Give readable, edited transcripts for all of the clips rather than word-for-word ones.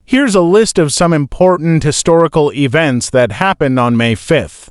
Here's a list of some important historical events that happened on May 5th.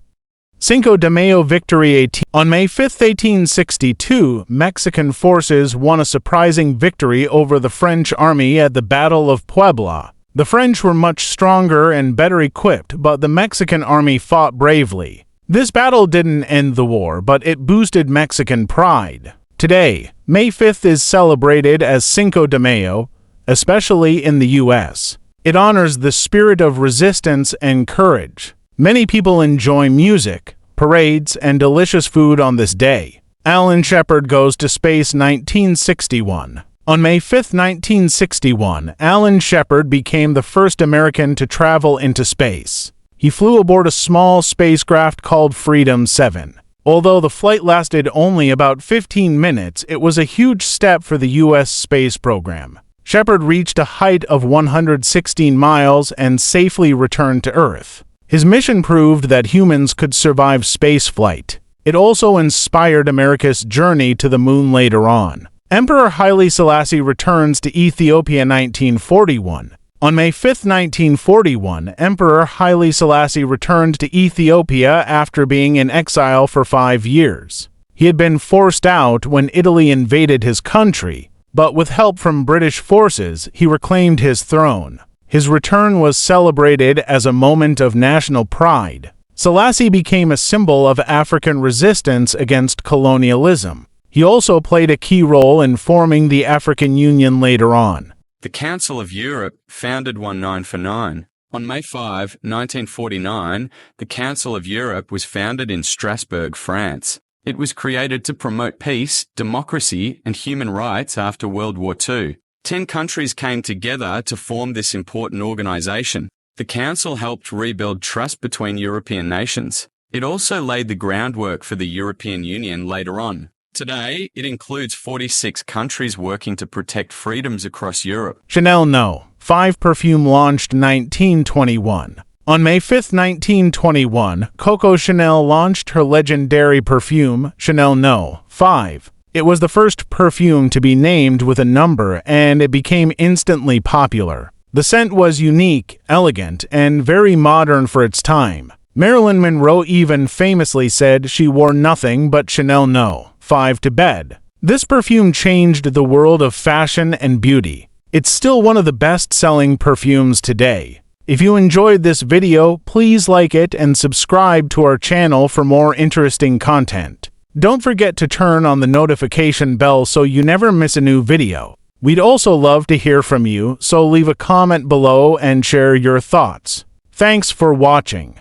Cinco de Mayo victory 18. On May 5, 1862, Mexican forces won a surprising victory over the French army at the Battle of Puebla. The French were much stronger and better equipped, but the Mexican army fought bravely. This battle didn't end the war, but it boosted Mexican pride. Today, May 5th is celebrated as Cinco de Mayo, especially in the U.S. It honors the spirit of resistance and courage. Many people enjoy music, parades, and delicious food on this day. Alan Shepard goes to space 1961. On May 5, 1961, Alan Shepard became the first American to travel into space. He flew aboard a small spacecraft called Freedom 7. Although the flight lasted only about 15 minutes, it was a huge step for the U.S. space program. Shepard reached a height of 116 miles and safely returned to Earth. His mission proved that humans could survive spaceflight. It also inspired America's journey to the moon later on. Emperor Haile Selassie returns to Ethiopia 1941. On May 5, 1941, Emperor Haile Selassie returned to Ethiopia after being in exile for 5 years. He had been forced out when Italy invaded his country, but with help from British forces, he reclaimed his throne. His return was celebrated as a moment of national pride. Selassie became a symbol of African resistance against colonialism. He also played a key role in forming the African Union later on. The Council of Europe, founded 1949. On May 5, 1949, the Council of Europe was founded in Strasbourg, France. It was created to promote peace, democracy, and human rights after World War II. 10 countries came together to form this important organization. The Council helped rebuild trust between European nations. It also laid the groundwork for the European Union later on. Today, it includes 46 countries working to protect freedoms across Europe. Chanel No. 5 perfume launched 1921. On May 5, 1921, Coco Chanel launched her legendary perfume, Chanel No. 5. It was the first perfume to be named with a number, and it became instantly popular. The scent was unique, elegant, and very modern for its time. Marilyn Monroe even famously said she wore nothing but Chanel No. 5 to bed. This perfume changed the world of fashion and beauty. It's still one of the best-selling perfumes today. If you enjoyed this video, please like it and subscribe to our channel for more interesting content. Don't forget to turn on the notification bell so you never miss a new video. We'd also love to hear from you, so leave a comment below and share your thoughts. Thanks for watching.